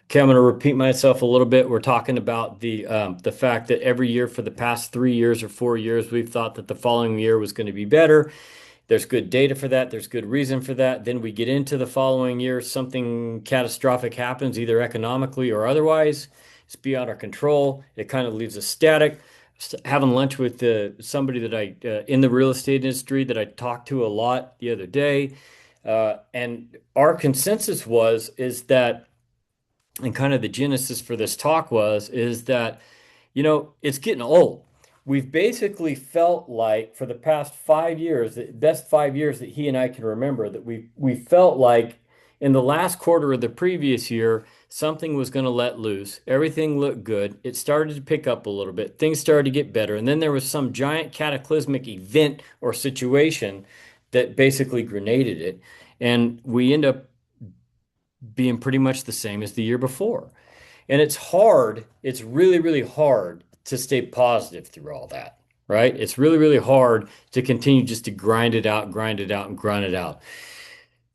Okay, I'm going to repeat myself a little bit. We're talking about the fact that every year for the past 3 years or 4 years, we've thought that the following year was going to be better. There's good data for that. There's good reason for that. Then we get into the following year, something catastrophic happens, either economically or otherwise. It's beyond our control. It kind of leaves us static. Having lunch with somebody that I in the real estate industry that I talked to a lot the other day, and our consensus is that, and kind of the genesis for this talk is that, it's getting old. We've basically felt like for the past 5 years, the best 5 years that he and I can remember, that we felt like in the last quarter of the previous year, something was going to let loose. Everything looked good. It started to pick up a little bit. Things started to get better. And then there was some giant cataclysmic event or situation that basically grenaded it. And we end up being pretty much the same as the year before. And it's hard, it's really, really hard to stay positive through all that, right? It's really, really hard to continue just to grind it out, grind it out, and grind it out.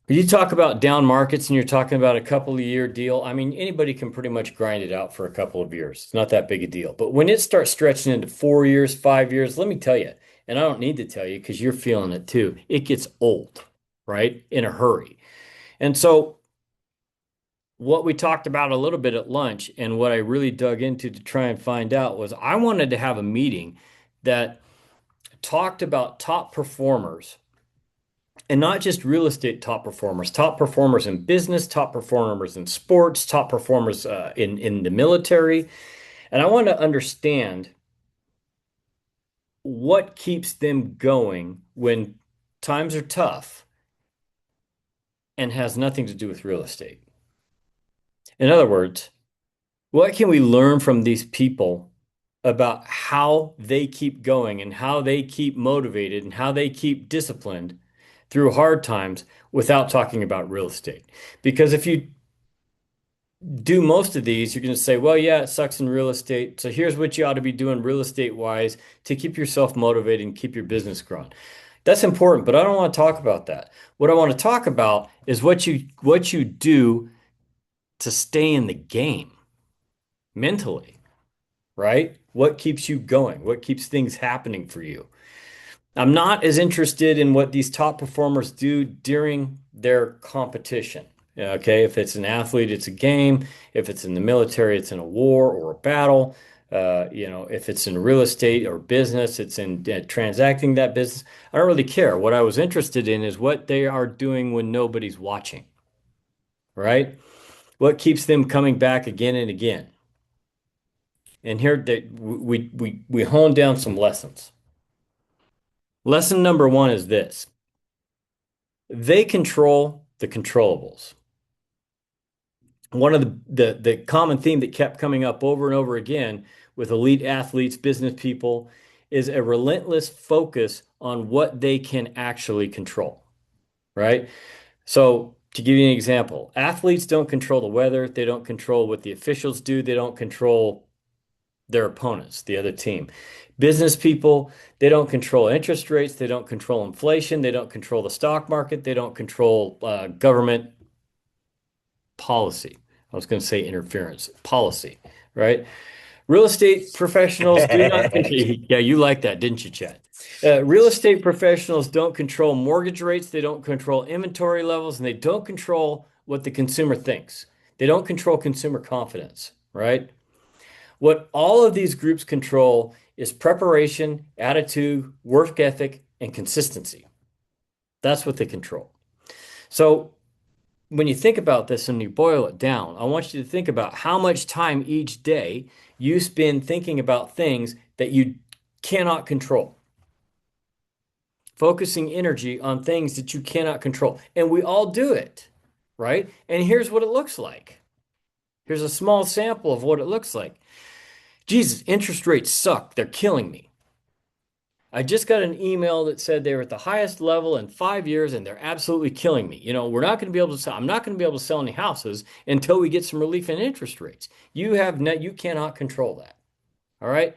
When you talk about down markets and you're talking about a couple of year deal, I mean, anybody can pretty much grind it out for a couple of years. It's not that big a deal. But when it starts stretching into 4 years, 5 years, let me tell you, and I don't need to tell you because you're feeling it too, it gets old, right? In a hurry. And so what we talked about a little bit at lunch and what I really dug into to try and find out was I wanted to have a meeting that talked about top performers, and not just real estate top performers in business, top performers in sports, top performers in the military. And I wanted to understand what keeps them going when times are tough and has nothing to do with real estate. In other words, what can we learn from these people about how they keep going and how they keep motivated and how they keep disciplined through hard times without talking about real estate? Because if you do most of these, you're going to say, well, yeah, it sucks in real estate. So here's what you ought to be doing real estate wise to keep yourself motivated and keep your business growing. That's important, but I don't want to talk about that. What I want to talk about is what you do to stay in the game mentally, right? What keeps you going? What keeps things happening for you? I'm not as interested in what these top performers do during their competition. Okay, if it's an athlete, it's a game. If it's in the military, it's in a war or a battle. If it's in real estate or business, it's in transacting that business. I don't really care. What I was interested in is what they are doing when nobody's watching, right? What keeps them coming back again and again? And here that we hone down some lessons. Lesson number one is this: they control the controllables. One of the common theme that kept coming up over and over again with elite athletes, business people, is a relentless focus on what they can actually control, right? So to give you an example, athletes don't control the weather, they don't control what the officials do, they don't control their opponents, the other team. Business people, they don't control interest rates, they don't control inflation, they don't control the stock market, they don't control government policy. I was going to say interference, policy, right? Real estate professionals do not. Yeah, you like that, didn't you, Chad? Real estate professionals don't control mortgage rates, they don't control inventory levels, and they don't control what the consumer thinks. They don't control consumer confidence, right? What all of these groups control is preparation, attitude, work ethic, and consistency. That's what they control. So when you think about this and you boil it down, I want you to think about how much time each day you spend thinking about things that you cannot control. Focusing energy on things that you cannot control. And we all do it, right? And here's what it looks like. Here's a small sample of what it looks like. Jesus, interest rates suck. They're killing me. I just got an email that said they were at the highest level in 5 years and they're absolutely killing me. We're not going to be able to sell. I'm not going to be able to sell any houses until we get some relief in interest rates. You cannot control that. All right.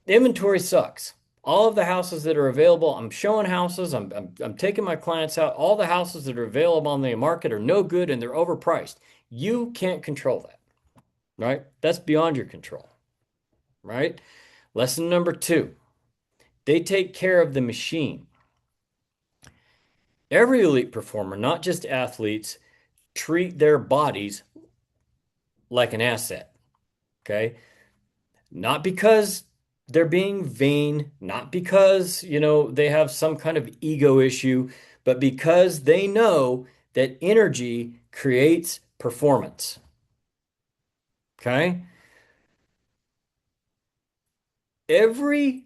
The inventory sucks. All of the houses that are available, I'm showing houses. I'm taking my clients out. All the houses that are available on the market are no good and they're overpriced. You can't control that. right? That's beyond your control, right? Lesson number two, they take care of the machine. Every elite performer, not just athletes, treat their bodies like an asset, okay? Not because they're being vain, not because, they have some kind of ego issue, but because they know that energy creates performance, okay? Every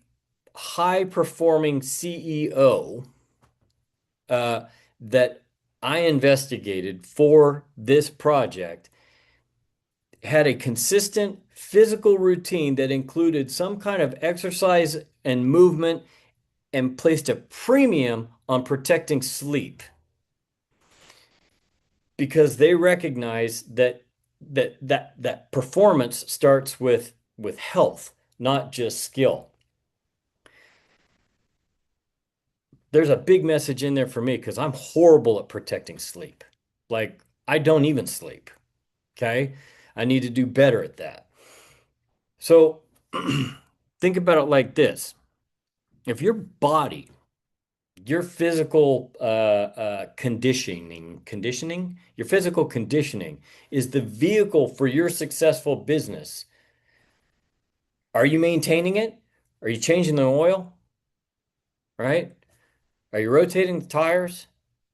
high performing CEO that I investigated for this project had a consistent physical routine that included some kind of exercise and movement and placed a premium on protecting sleep because they recognize that performance starts with health, not just skill. There's a big message in there for me because I'm horrible at protecting sleep. Like I don't even sleep. Okay? I need to do better at that. So think about it like this. If your body, your physical your physical conditioning is the vehicle for your successful business, are you maintaining it? Are you changing the oil? Right? Are you rotating the tires?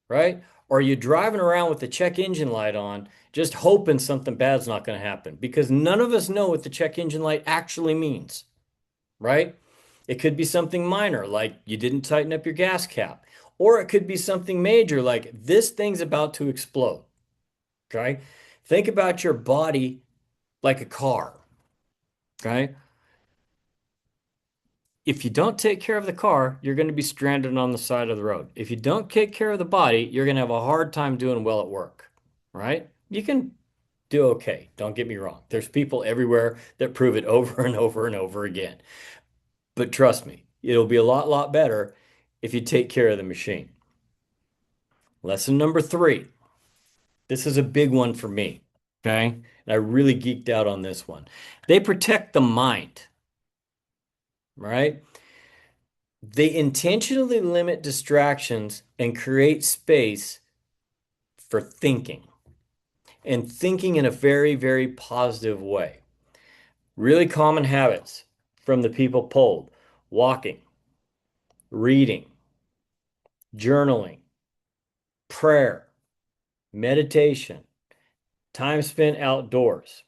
Right? Or are you driving around with the check engine light on, just hoping something bad's not going to happen? Because none of us know what the check engine light actually means, right? It could be something minor, like you didn't tighten up your gas cap. Or it could be something major, like this thing's about to explode, okay? Think about your body like a car, okay? If you don't take care of the car, you're going to be stranded on the side of the road. If you don't take care of the body, you're going to have a hard time doing well at work, right? You can do okay, don't get me wrong. There's people everywhere that prove it over and over and over again. But trust me, it'll be a lot better if you take care of the machine. Lesson number three. This is a big one for me. Okay. And I really geeked out on this one. They protect the mind, right? They intentionally limit distractions and create space for thinking and thinking in a very, very positive way. Really common habits from the people polled: walking, reading, journaling, prayer, meditation, time spent outdoors.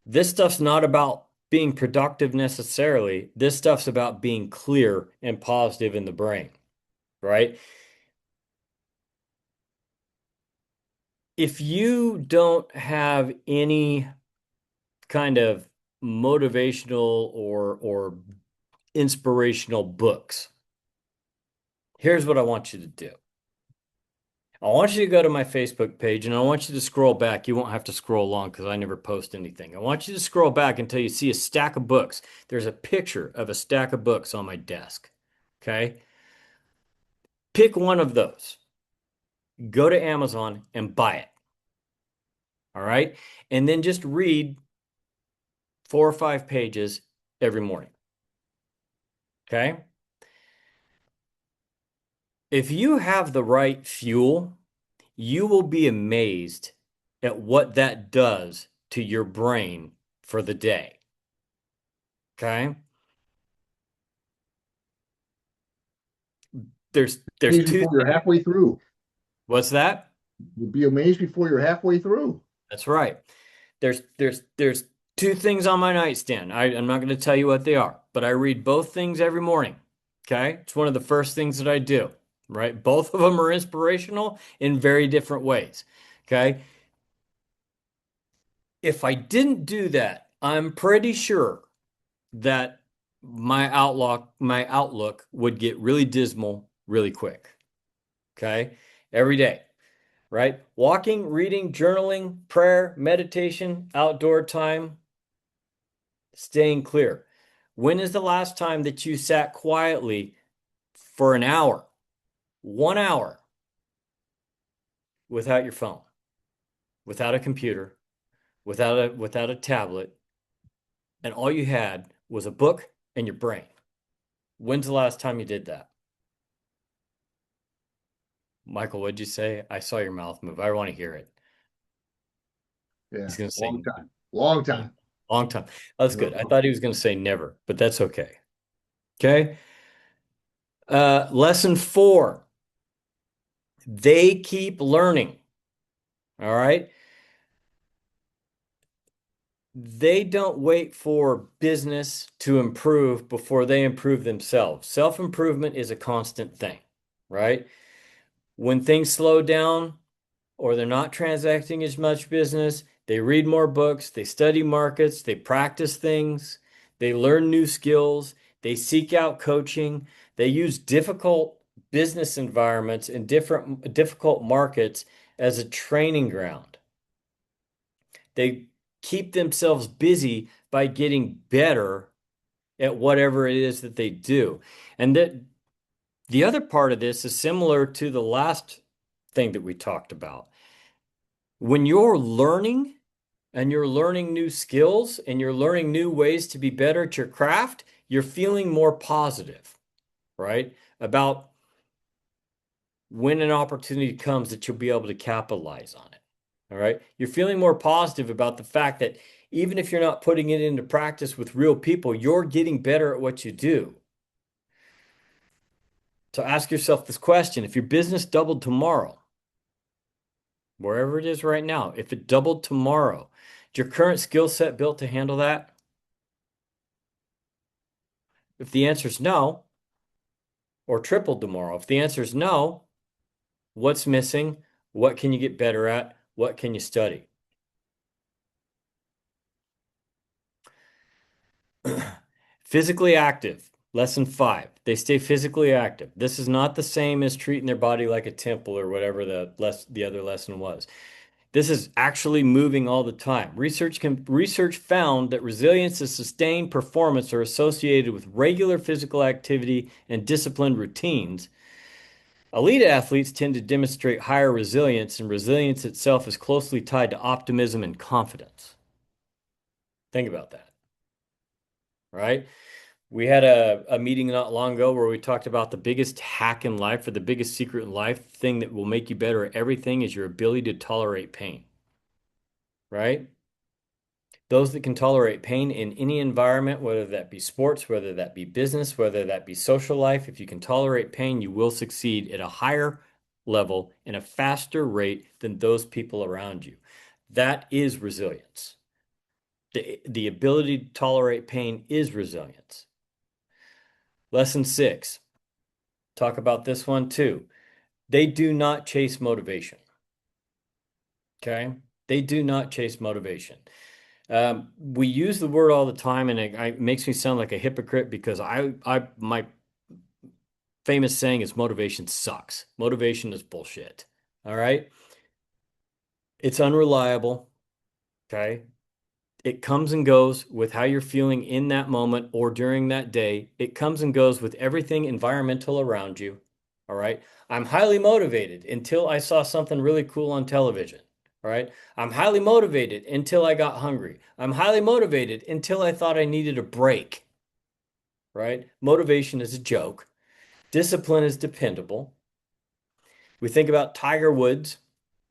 This stuff's not about being productive necessarily. This stuff's about being clear and positive in the brain, right? If you don't have any kind of motivational or inspirational books, here's what I want you to do. I want you to go to my Facebook page and I want you to scroll back. You won't have to scroll long because I never post anything. I want you to scroll back until you see a stack of books. There's a picture of a stack of books on my desk. Okay? Pick one of those. Go to Amazon and buy it. All right? And then just read 4 or 5 pages every morning. Okay? If you have the right fuel, you will be amazed at what that does to your brain for the day. Okay? There's Amazed two before you're things. halfway through. What's that? You'll be amazed before you're halfway through. That's right. There's two things on my nightstand. I'm not going to tell you what they are, but I read both things every morning. Okay? It's one of the first things that I do, right? Both of them are inspirational in very different ways. Okay? If I didn't do that, I'm pretty sure that my outlook would get really dismal really quick. Okay? Every day, right? Walking, reading, journaling, prayer, meditation, outdoor time, staying clear. When is the last time that you sat quietly for an hour, 1 hour, without your phone, without a computer, without a tablet, and all you had was a book and your brain. When's the last time you did that? Michael, what'd you say? I saw your mouth move. I want to hear it. Yeah, He's going to long say time. Long long, time. long time. That's good. I Uh, thought he was going to say never, but that's okay. Okay. Lesson 4. They keep learning. All right. They don't wait for business to improve before they improve themselves. Self-improvement is a constant thing, right? When things slow down or they're not transacting as much business, they read more books, they study markets, they practice things, they learn new skills, they seek out coaching, they use difficult business environments in difficult markets as a training ground. They keep themselves busy by getting better at whatever it is that they do. And that the other part of this is similar to the last thing that we talked about. When you're learning and you're learning new skills and you're learning new ways to be better at your craft, you're feeling more positive, right? About when an opportunity comes that you'll be able to capitalize on it. All right. You're feeling more positive about the fact that even if you're not putting it into practice with real people, you're getting better at what you do. So ask yourself this question. If your business doubled tomorrow, wherever it is right now, if it doubled tomorrow, is your current skill set built to handle that? If the answer is no, or tripled tomorrow, if the answer is no, what's missing? What can you get better at? What can you study? Physically active. Lesson 5. They stay physically active. This is not the same as treating their body like a temple or whatever the other lesson was. This is actually moving all the time. Research found that resilience and sustained performance are associated with regular physical activity and disciplined routines. Elite athletes tend to demonstrate higher resilience, and resilience itself is closely tied to optimism and confidence. Think about that, right? We had a meeting not long ago where we talked about the biggest hack in life or the biggest secret in life thing that will make you better at everything is your ability to tolerate pain, right? Those that can tolerate pain in any environment, whether that be sports, whether that be business, whether that be social life, if you can tolerate pain, you will succeed at a higher level in a faster rate than those people around you. That is resilience. The ability to tolerate pain is resilience. Lesson 6. Talk about this one too. They do not chase motivation. Okay? They do not chase motivation. We use the word all the time, and it makes me sound like a hypocrite because my famous saying is motivation sucks. Motivation is bullshit. All right? It's unreliable. Okay? It comes and goes with how you're feeling in that moment or during that day. It comes and goes with everything environmental around you. All right. I'm highly motivated until I saw something really cool on television. All right. I'm highly motivated until I got hungry. I'm highly motivated until I thought I needed a break. Right. Motivation is a joke. Discipline is dependable. We think about Tiger Woods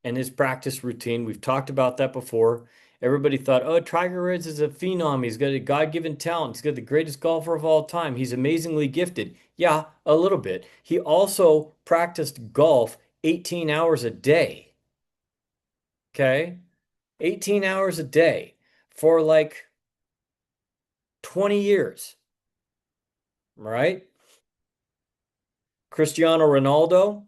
and his practice routine. We've talked about that before. Everybody thought, oh, Tiger Woods is a phenom. He's got a God-given talent. He's got the greatest golfer of all time. He's amazingly gifted. Yeah, a little bit. He also practiced golf 18 hours a day. Okay? 18 hours a day for like 20 years. Right? Cristiano Ronaldo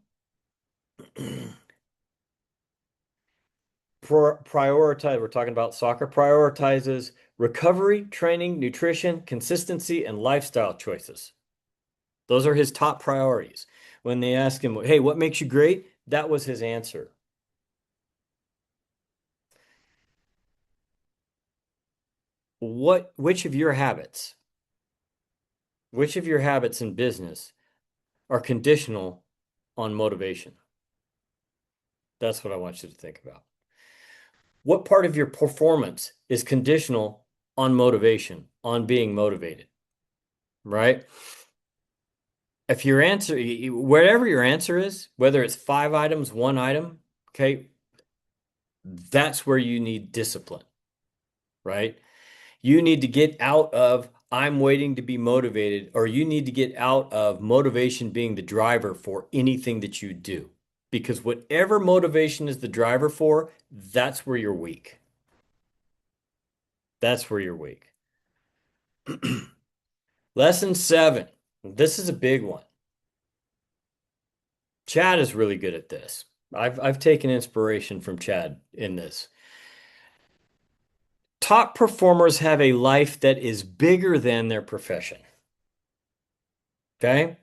we're talking about soccer, prioritizes recovery, training, nutrition, consistency, and lifestyle choices. Those are his top priorities. When they ask him, hey, what makes you great? That was his answer. Which of your habits in business are conditional on motivation? That's what I want you to think about. What part of your performance is conditional on motivation, on being motivated, right? If your answer, whatever your answer is, whether it's 5 items, 1 item, okay, that's where you need discipline, right? You need to get out of I'm waiting to be motivated, or you need to get out of motivation being the driver for anything that you do. Because whatever motivation is the driver for, that's where you're weak. That's where you're weak. Lesson 7. This is a big one. Chad is really good at this. I've taken inspiration from Chad in this. Top performers have a life that is bigger than their profession. Okay?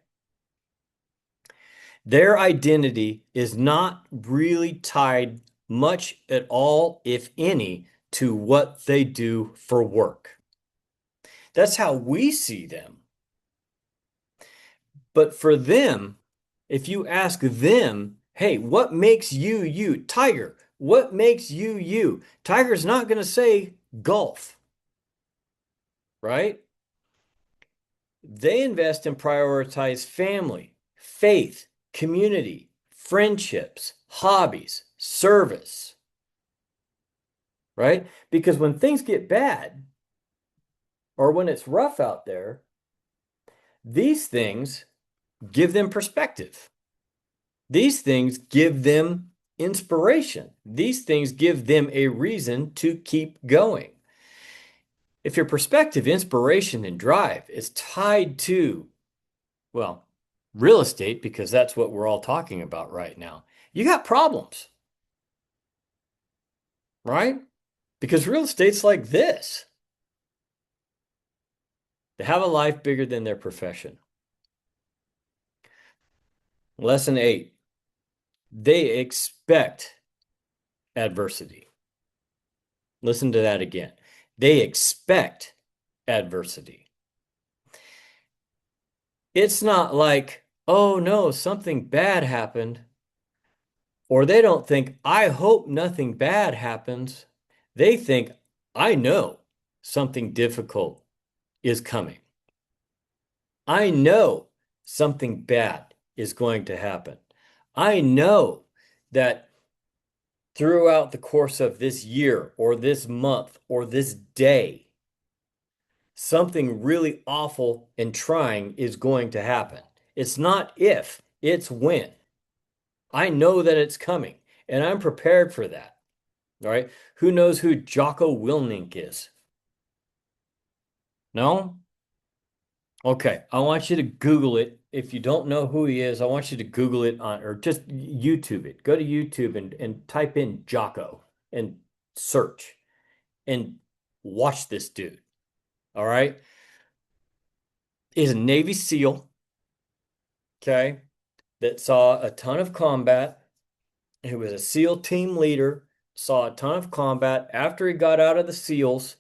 Their identity is not really tied much at all, if any, to what they do for work. That's how we see them. But for them, if you ask them, hey, what makes you you? Tiger, what makes you you? Tiger's not going to say golf, right? They invest and prioritize family, faith, community, friendships, hobbies, service, right? Because when things get bad or when it's rough out there, these things give them perspective. These things give them inspiration. These things give them a reason to keep going. If your perspective, inspiration, and drive is tied to, well, real estate, because that's what we're all talking about right now, you got problems, right? Because real estate's like this. They have a life bigger than their profession. Lesson 8, they expect adversity. Listen to that again. They expect adversity. It's not like, oh no, something bad happened. Or they don't think, I hope nothing bad happens. They think, I know something difficult is coming. I know something bad is going to happen. I know that throughout the course of this year or this month or this day, something really awful and trying is going to happen. It's not if, it's when. I know that it's coming and I'm prepared for that. All right. Who knows who Jocko Willink is? No? Okay. I want you to Google it. If you don't know who he is, I want you to Google it on, or just YouTube it. Go to YouTube and type in Jocko and search and watch this dude. All right. He's a Navy SEAL. Okay. That saw a ton of combat. He was a SEAL team leader, saw a ton of combat. After he got out of the SEALs,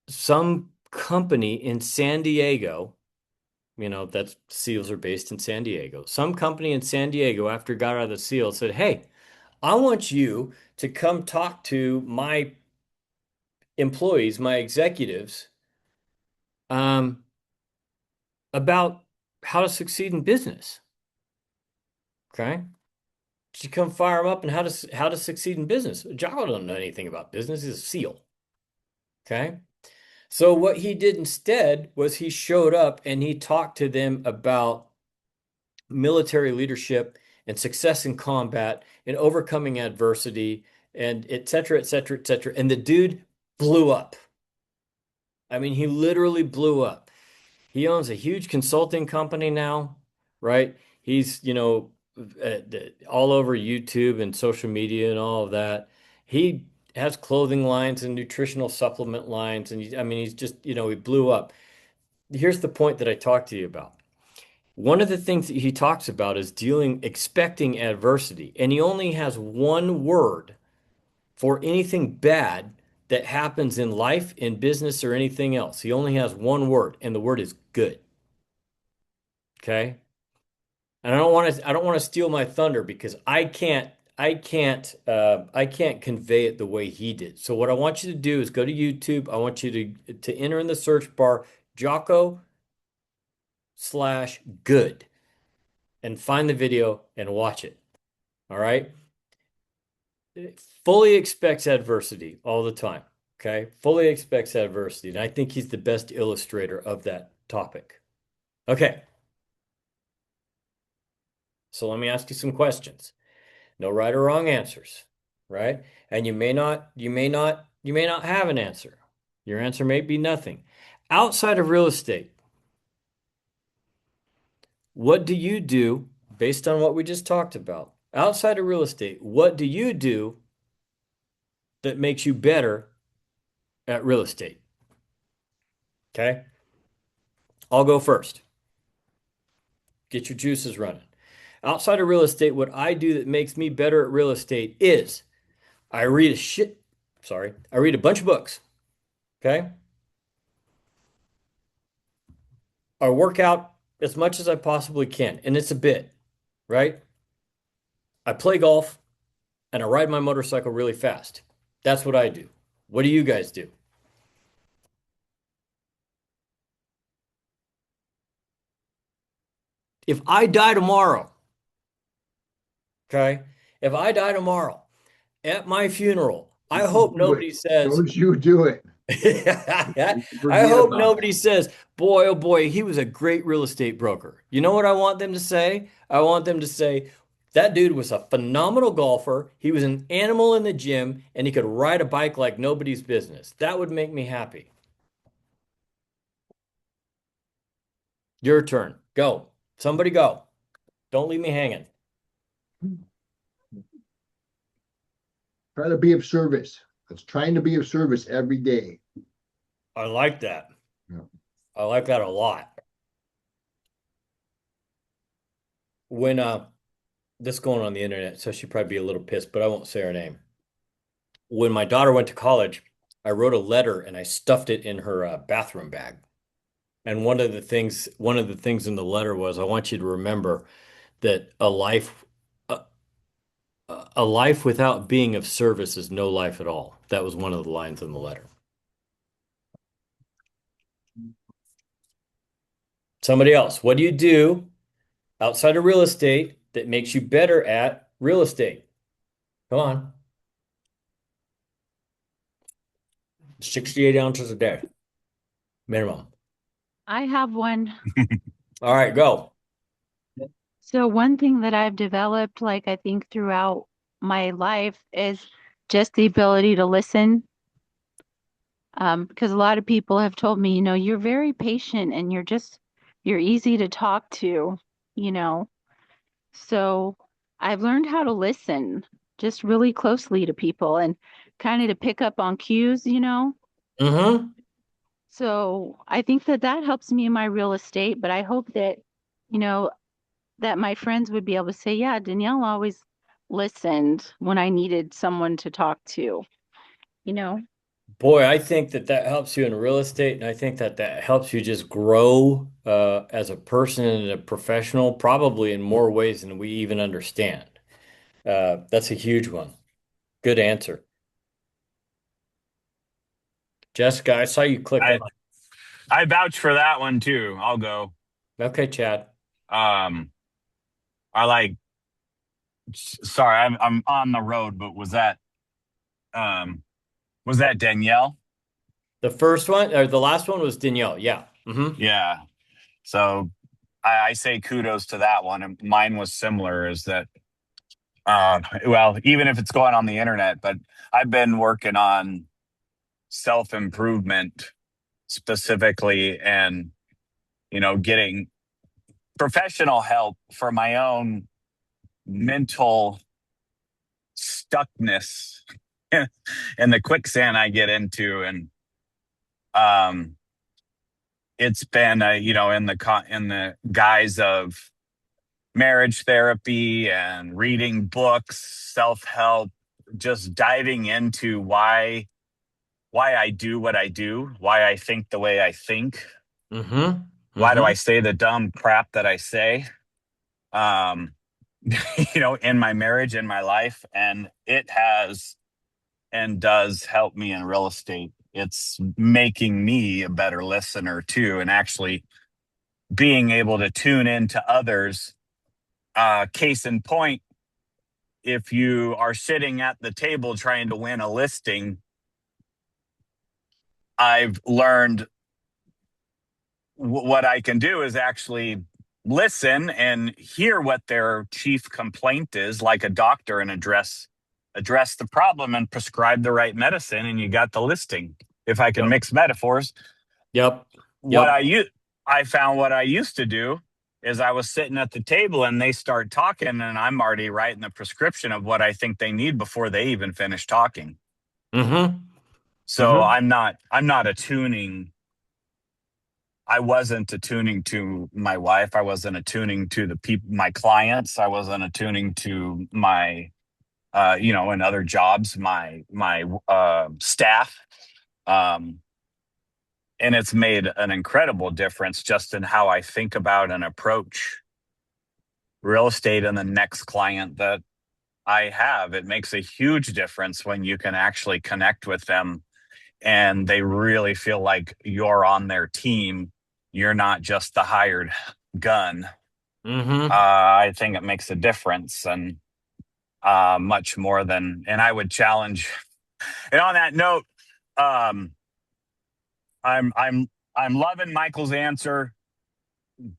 some company in San Diego, that's SEALs are based in San Diego. Some company in San Diego, after he got out of the SEALs, said, hey, I want you to come talk to my employees, my executives, um, about how to succeed in business. Okay. You come fire them up and how to succeed in business. Jocko don't know anything about business. He's a SEAL. Okay. So what he did instead was he showed up and he talked to them about military leadership and success in combat and overcoming adversity and et cetera, et cetera, et cetera. And the dude blew up. I mean, he literally blew up. He owns a huge consulting company now, right? He's, all over YouTube and social media and all of that. He has clothing lines and nutritional supplement lines. And I mean, he's just, he blew up. Here's the point that I talked to you about. One of the things that he talks about is expecting adversity. And he only has one word for anything bad that happens in life, in business, or anything else. He only has one word, and the word is good. Okay. And I don't want to steal my thunder because I can't convey it the way he did. So what I want you to do is go to YouTube. I want you to enter in the search bar Jocko/good and find the video and watch it. All right. It fully expects adversity all the time. Okay. Fully expects adversity. And I think he's the best illustrator of that topic. Okay. So let me ask you some questions. No right or wrong answers, right? And you may not have an answer. Your answer may be nothing. Outside of real estate, what do you do based on what we just talked about? Outside of real estate, what do you do that makes you better at real estate? Okay. I'll go first. Get your juices running. Outside of real estate, what I do that makes me better at real estate is I read a shit, sorry, I read a bunch of books. Okay. I work out as much as I possibly can, and it's a bit, right? I play golf and I ride my motorcycle really fast. That's what I do. What do you guys do? If I die tomorrow, okay? If I die tomorrow at my funeral, I You hope do it. nobody says, Don't you do it. I Forget hope about nobody says, boy, oh boy, he was a great real estate broker. You know what I want them to say? I want them to say, that dude was a phenomenal golfer. He was an animal in the gym, and he could ride a bike like nobody's business. That would make me happy. Your turn. Go. Somebody go. Don't leave me hanging. it. Try to be of service. It's trying to be of service every day. I like that. Yeah. I like that a lot. When this going on the internet, so she'd probably be a little pissed, but I won't say her name. When my daughter went to college, I wrote a letter and I stuffed it in her bathroom bag. And one of the things in the letter was, I want you to remember that a, a life without being of service is no life at all. That was one of the lines in the letter. Somebody else, what do you do outside of real estate that makes you better at real estate? Come on. 68 ounces a day, minimum. I have one. All right, go. So one thing that I've developed, like I think throughout my life, is just the ability to listen. Because a lot of people have told me, you're very patient and you're easy to talk to, you know. So I've learned how to listen just really closely to people and kind of to pick up on cues. Mm-hmm. So I think that that helps me in my real estate, but I hope that, you know, that my friends would be able to say, yeah, Danielle always listened when I needed someone to talk to, you know? Boy, I think that that helps you in real estate, and I think that that helps you just grow as a person and a professional, probably in more ways than we even understand. That's a huge one. Good answer. Jessica, I saw you click on. I I vouch for that one too. I'll go. Okay, Chad. Um, I like. Sorry, I'm on the road, but um was that Danielle? The first one or the last one was Danielle. Yeah. Mm-hmm. Yeah. So I say kudos to that one. And mine was similar. Is that well, even if it's going on the internet, but I've been working on self improvement specifically, and getting professional help for my own mental stuckness and the quicksand I get into. And um it's been in the guise of marriage therapy and reading books, self-help, just diving into why I do what I do, why I think the way I think, Mm-hmm. why do Mm-hmm. I say the dumb crap that I say. um in my marriage, in my life, and it has and does help me in real estate. It's making me a better listener too, and actually being able to tune into others. Case in point, if you are sitting at the table trying to win a listing, I've learned what I can do is actually listen and hear what their chief complaint is, like a doctor, and address the problem and prescribe the right medicine, and you got the listing. If I can Yep. mix metaphors, Yep. what Yep. I found what I used to do is I was sitting at the table and they start talking, and I'm already writing the prescription of what I think they need before they even finish talking. Mm-hmm. So Mm-hmm. I'm not attuning. I wasn't attuning to my wife. I wasn't attuning to the people, my clients. I wasn't attuning to my, in other jobs, my staff. Um, and it's made an incredible difference just in how I think about and approach real estate and the next client that I have. It makes a huge difference when you can actually connect with them and they really feel like you're on their team. You're not just the hired gun. Mm-hmm. I think it makes a difference, and much more than. And I would challenge. And on that note, um, I'm loving Michael's answer,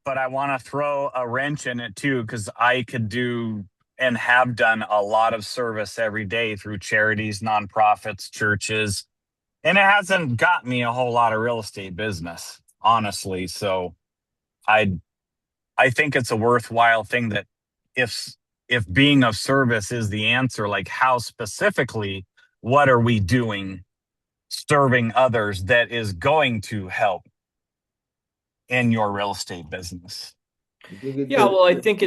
but I want to throw a wrench in it too because I could do and have done a lot of service every day through charities, nonprofits, churches, and it hasn't got me a whole lot of real estate business, honestly. So I I think it's a worthwhile thing that if if being of service is the answer, like how specifically, what are we doing serving others that is going to help in your real estate business? You think it Yeah, does? well, I think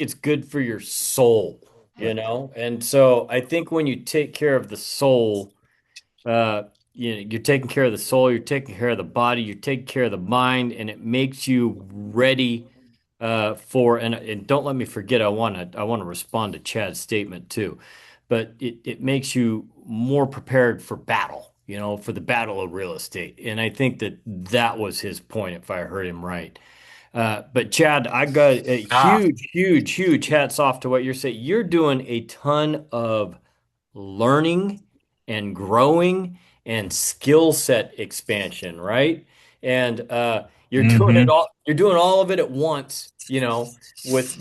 it's good for your soul, Right. And so I think when you take care of the soul, uh, you're taking care of the soul, you're taking care of the body, you're taking care of the mind, and it makes you ready for and don't let me forget, I want to respond to Chad's statement too, but it makes you more prepared for battle, for the battle of real estate. And I think that was his point, if I heard him right. But Chad, I got a Ah, huge, huge, huge hats off to what you're saying. You're doing a ton of learning and growing and skill set expansion, right? And mm-hmm. you're doing all of it at once, with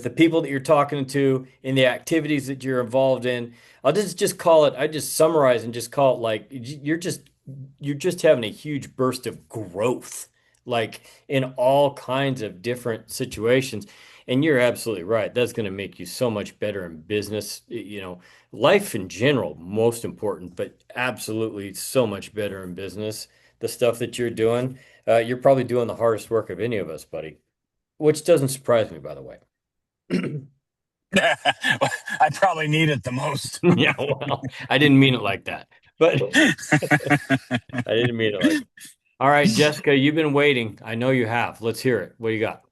the people that you're talking to in the activities that you're involved in. I'll just call it, I just summarize and just call it like you're just having a huge burst of growth, like in all kinds of different situations. And you're absolutely right. That's going to make you so much better in business, life in general, most important, but absolutely so much better in business. The stuff that you're doing, you're probably doing the hardest work of any of us, buddy, which doesn't surprise me, by the way. I probably need it the most. Yeah, well, I didn't mean it like that, but I didn't mean it like that. All right, Jessica, you've been waiting. I know you have. Let's hear it. What do you got?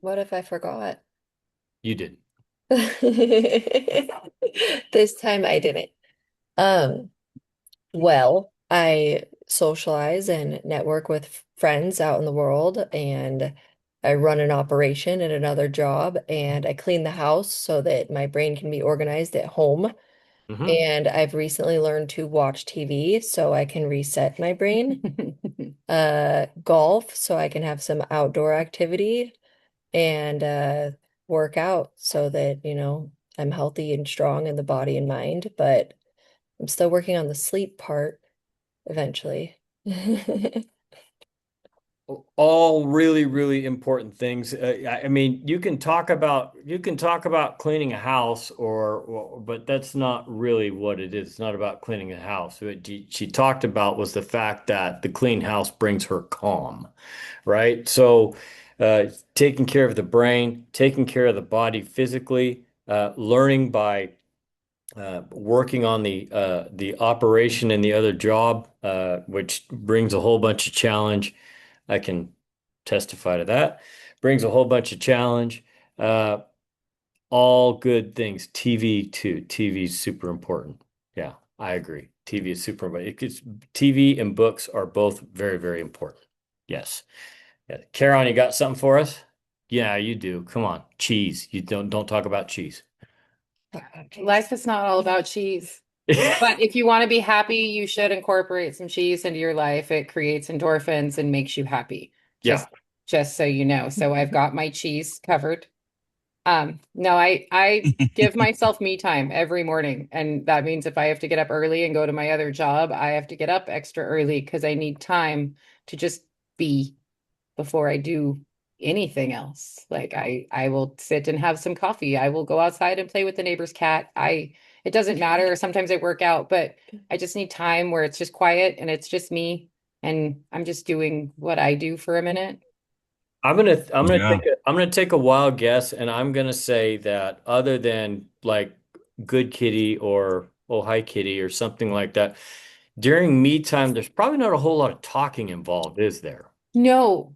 What if I forgot? You didn't. This time I didn't. Um, well, I socialize and network with friends out in the world, and I run an operation and another job, and I clean the house so that my brain can be organized at home. Hmm. And I've recently learned to watch TV so I can reset my brain. Golf so I can have some outdoor activity and work out so that, I'm healthy and strong in the body and mind, but I'm still working on the sleep part eventually. All really, really important things. I mean, you can talk about cleaning a house, but that's not really what it is. It's not about cleaning a house. What she talked about was the fact that the clean house brings her calm, right? So, taking care of the brain, taking care of the body physically, learning by working on the operation in the other job, which brings a whole bunch of challenge. I can testify to that. brings a whole bunch of challenge. Uh, all good things. TV too. TV is super important. Yeah, I agree. TV is super important. TV and books are both very, very important. Yes. Yeah. Karen, you got something for us? Yeah, you do. Come on. Cheese. You don't talk about cheese. Life is not all about cheese. But if you want to be happy, you should incorporate some cheese into your life. It creates endorphins and makes you happy. Yeah. Just so you know. So I've got my cheese covered. No, I give myself me time every morning, and that means if I have to get up early and go to my other job, I have to get up extra early because I need time to just be before I do anything else. Like I will sit and have some coffee. I will go outside and play with the neighbor's cat. I It doesn't matter. Sometimes I work out, but I just need time where it's just quiet and it's just me and I'm just doing what I do for a minute. Yeah. I'm gonna take a wild guess, and I'm gonna say that other than like Good Kitty or Oh Hi Kitty or something like that, during me time, there's probably not a whole lot of talking involved, is there? No,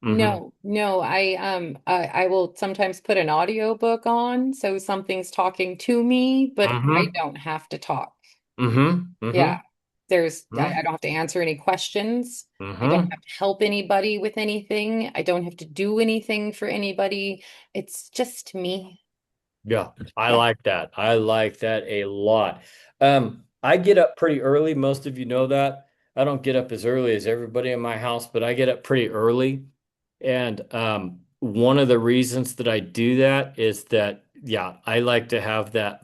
Mm-hmm. no. I will sometimes put an audio book on so something's talking to me, but I Mm-hmm. don't have to talk. Mm-hmm. Yeah. Mm-hmm. I don't have to answer any questions. I don't Mm-hmm. have to help anybody with anything. I don't have to do anything for anybody. It's just me. Yeah, I Yeah. like that. I like that a lot. I get up pretty early. Most of you know that. I don't get up as early as everybody in my house, but I get up pretty early. And one of the reasons that I do that is that, yeah, I like to have that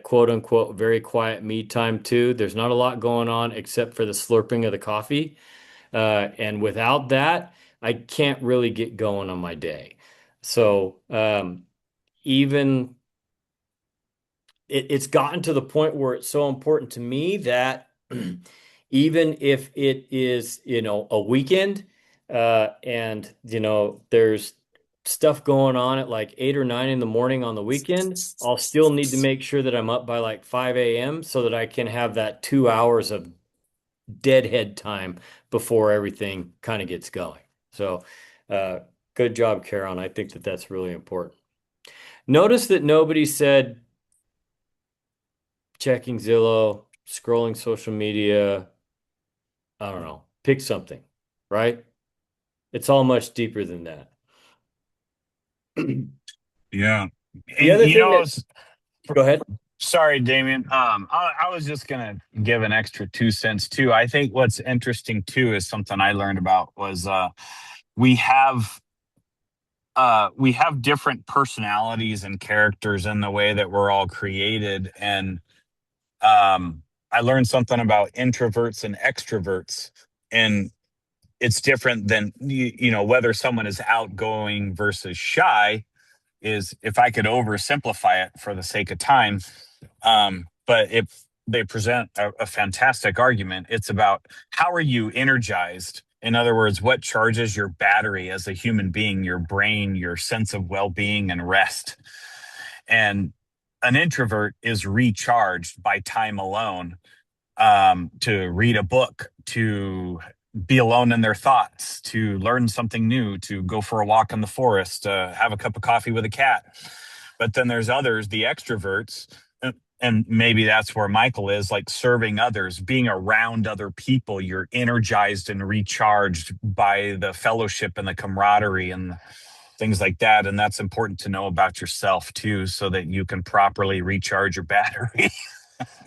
quote unquote very quiet me time too. There's not a lot going on except for the slurping of the coffee. And without that, I can't really get going on my day. So even it's gotten to the point where it's so important to me that even if it is, a weekend, and there's stuff going on at like 8 or 9 in the morning on the weekend, I'll still need to make sure that I'm up by like 5 a.m. so that I can have that 2 hours of deadhead time before everything kind of gets going. So, uh, good job, Karen. I think that that's really important. Notice that nobody said checking Zillow, scrolling social media. I don't know. Pick something, right? It's all much deeper than that. Yeah. The And other thing that, go ahead. sorry, Damien. I was just gonna give an extra 2 cents too. I think what's interesting too is something I learned about was we have we have different personalities and characters in the way that we're all created. And I learned something about introverts and extroverts. And it's different than whether someone is outgoing versus shy is, if I could oversimplify it for the sake of time. But if they present a fantastic argument, it's about how are you energized? In other words, what charges your battery as a human being, your brain, your sense of well-being and rest? And an introvert is recharged by time alone, to read a book, to be alone in their thoughts, to learn something new, to go for a walk in the forest, have a cup of coffee with a cat. But then there's others, the extroverts, and maybe that's where Michael is, like serving others, being around other people. You're energized and recharged by the fellowship and the camaraderie and things like that. And that's important to know about yourself too, so that you can properly recharge your battery.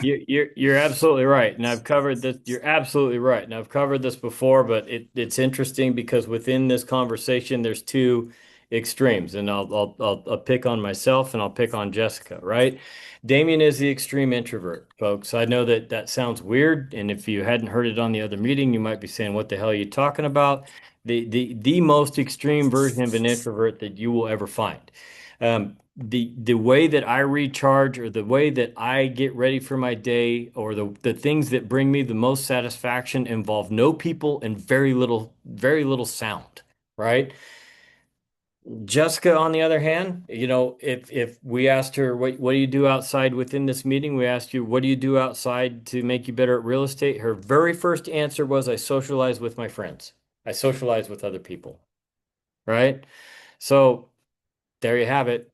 You're absolutely right, and I've covered this. You're absolutely right, and I've covered this before, but it's interesting because within this conversation, there's two extremes, and I'll pick on myself and I'll pick on Jessica. Right? Damien is the extreme introvert, folks. I know that that sounds weird, and if you hadn't heard it on the other meeting, you might be saying, "What the hell are you talking about?" The most extreme version of an introvert that you will ever find. The way that I recharge or the way that I get ready for my day or the things that bring me the most satisfaction involve no people and very little sound, right? Jessica, on the other hand, if we asked her what do you do outside within this meeting, we asked you what do you do outside to make you better at real estate? Her very first answer was I socialize with my friends. I socialize with other people. right? So there you have it,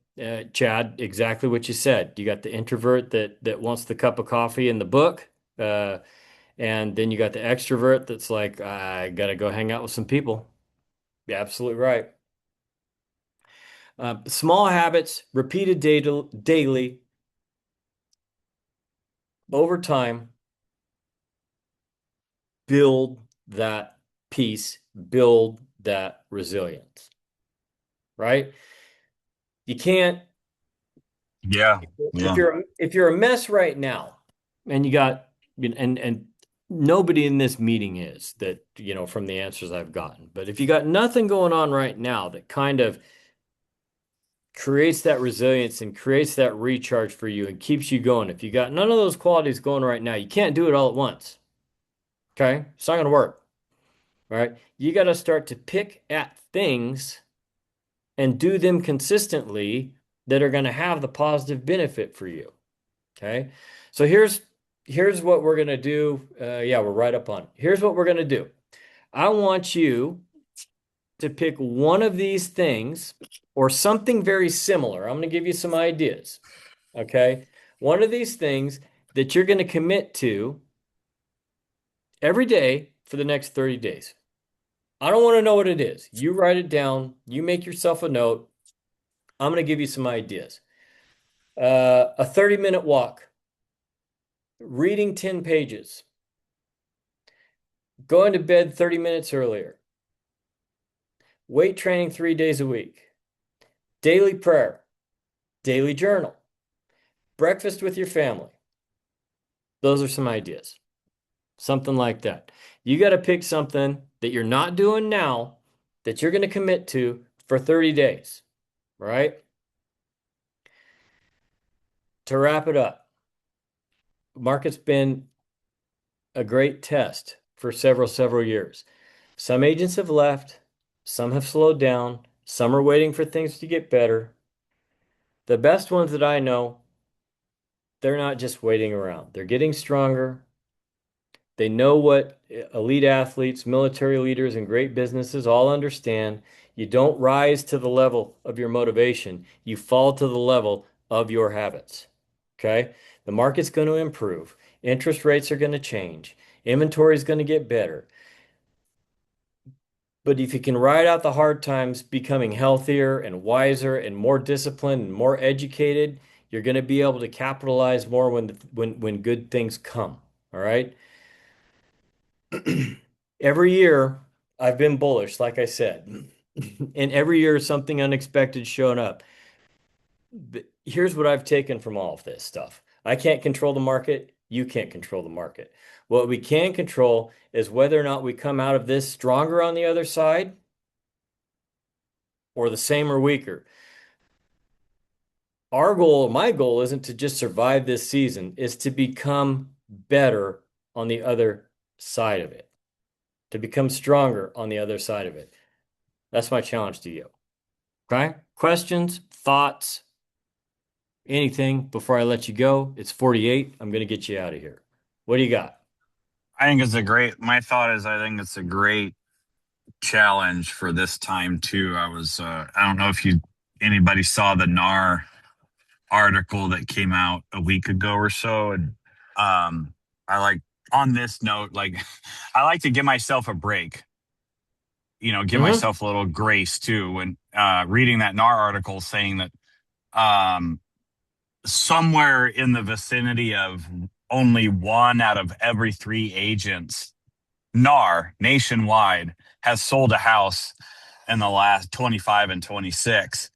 Chad, exactly what you said. You got the introvert that wants the cup of coffee and the book, and then you got the extrovert that's like, I gotta go hang out with some people. Yeah, absolutely right. Small habits, repeated daily, over time, build that peace, build that resilience, right? You can't Yeah. Yeah. if you're a mess right now and you got and nobody in this meeting is that, from the answers I've gotten. But if you got nothing going on right now that kind of creates that resilience and creates that recharge for you and keeps you going, if you got none of those qualities going right now, you can't do it all at once. Okay? It's not going to work. All right? You got to start to pick at things and do them consistently that are going to have the positive benefit for you. Okay. So here's what we're gonna do. Yeah, we're right up on it. Here's what we're gonna do. I want you to pick one of these things or something very similar. I'm gonna give you some ideas. Okay. One of these things that you're gonna commit to every day for the next 30 days. I don't want to know what it is. You write it down, you make yourself a note. I'm gonna give you some ideas. A 30-minute walk, reading 10 pages, going to bed 30 minutes earlier, weight training 3 days a week, daily prayer, daily journal, breakfast with your family. Those are some ideas. Something like that. You got to pick something that you're not doing now that you're going to commit to for 30 days, right? To wrap it up, market's been a great test for several years. Some agents have left, some have slowed down, some are waiting for things to get better. The best ones that I know, they're not just waiting around. They're getting stronger. They know what elite athletes, military leaders, and great businesses all understand. You don't rise to the level of your motivation, you fall to the level of your habits. Okay? The market's going to improve, interest rates are going to change, inventory is going to get better. But if you can ride out the hard times, becoming healthier and wiser and more disciplined and more educated, you're going to be able to capitalize more when good things come. All right. Every year I've been bullish, like I said, and every year something unexpected showing up. But here's what I've taken from all of this stuff. I can't control the market. You can't control the market. What we can control is whether or not we come out of this stronger on the other side or the same or weaker. My goal isn't to just survive this season, is to become better on the other side of it, to become stronger on the other side of it. That's my challenge to you. Okay? Questions, thoughts, anything before I let you go? It's 48. I'm going to get you out of here. What do you got? My thought is, I think it's a great challenge for this time too. I don't know if anybody saw the NAR article that came out a week ago or so. And um, I like, on this note, like, I like to give myself a break, give Mm-hmm. myself a little grace too. When reading that NAR article saying that um, somewhere in the vicinity of only one out of every three agents, NAR nationwide, has sold a house in the last 25 and 26.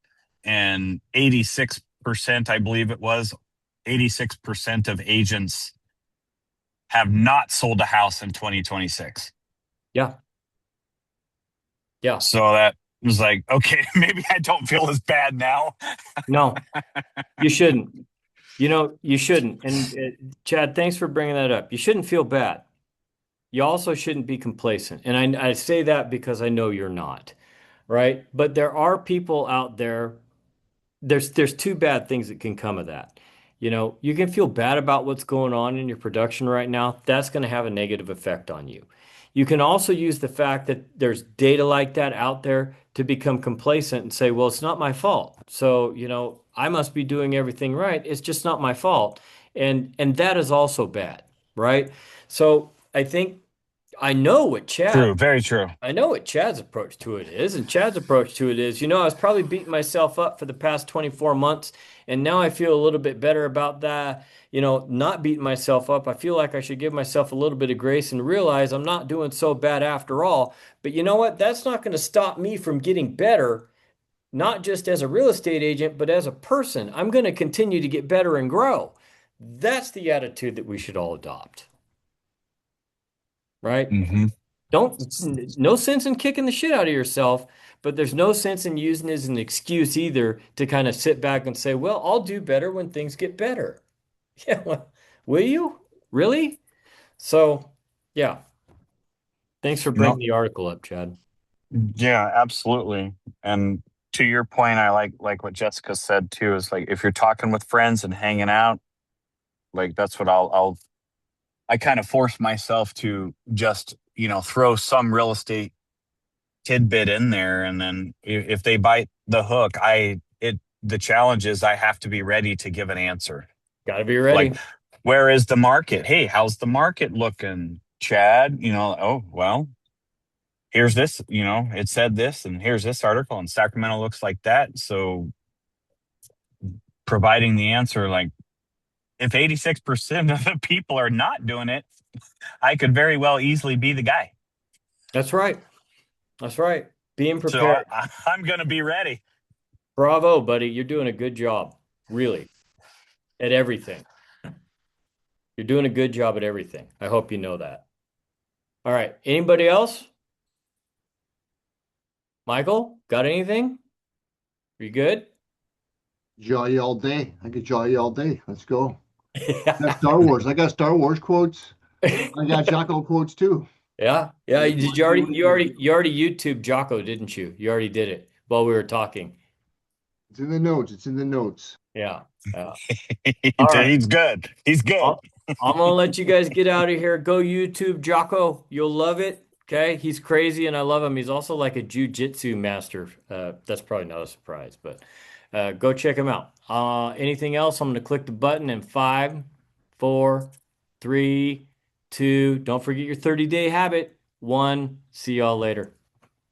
And 86%, I believe it was, 86% of agents have not sold a house in 2026. Yeah. Yeah. So that was like, okay, maybe I don't feel as bad now. No, you shouldn't. You shouldn't. And Chad, thanks for bringing that up. You shouldn't feel bad. You also shouldn't be complacent. And I say that because I know you're not, right? But there are people out there. There's two bad things that can come of that. You can feel bad about what's going on in your production right now. That's going to have a negative effect on you. You can also use the fact that there's data like that out there to become complacent and say, well, it's not my fault. So, I must be doing everything right. It's just not my fault. And that is also bad, right? So I think I know what Chad True, very true. I know what Chad's approach to it is, and Chad's approach to it is, I was probably beating myself up for the past 24 months, and now I feel a little bit better about that, not beating myself up. I feel like I should give myself a little bit of grace and realize I'm not doing so bad after all. But you know what? That's not going to stop me from getting better, not just as a real estate agent, but as a person. I'm going to continue to get better and grow. That's the attitude that we should all adopt, right? Hmm. No sense in kicking the shit out of yourself, but there's no sense in using it as an excuse either to kind of sit back and say, well, I'll do better when things get better. Yeah, well, will you? Really? So, yeah. Thanks for bringing No, the article up, Chad. yeah, absolutely. And to your point, I like what Jessica said too, is like if you're talking with friends and hanging out, like that's what I kind of force myself to just, throw some real estate tidbit in there, and then if they bite the hook, the challenge is I have to be ready to give an answer. Got to be Like, ready. where is the market? Hey, how's the market looking, Chad? Oh, well, here's this, it said this, and here's this article, and Sacramento looks like that. So providing the answer, like, if 86% of the people are not doing it, I could very well easily be the guy. That's right. That's right. Being So prepared. I'm going to be ready. Bravo, buddy. You're doing a good job, really, at everything. You're doing a good job at everything. I hope you know that. All right. Anybody else? Michael, got anything? Are you good? Jolly all day. I could jolly all day. Let's go. That's Star Wars. I got Star Wars quotes. I got Jocko quotes too. Yeah. Yeah. There's Did one for everything. you already YouTube Jocko, didn't you? You already did it while we were talking. It's in the notes. It's in the notes. Yeah. Yeah. All right. He's good. He's good. I'll, I'm gonna let you guys get out of here. Go YouTube Jocko. You'll love it. Okay. He's crazy and I love him. He's also like a jujitsu master. That's probably not a surprise, but go check him out. Anything else? I'm gonna click the button in 5, 4, 3, 2. Don't forget your 30-day habit. 1. See y'all later.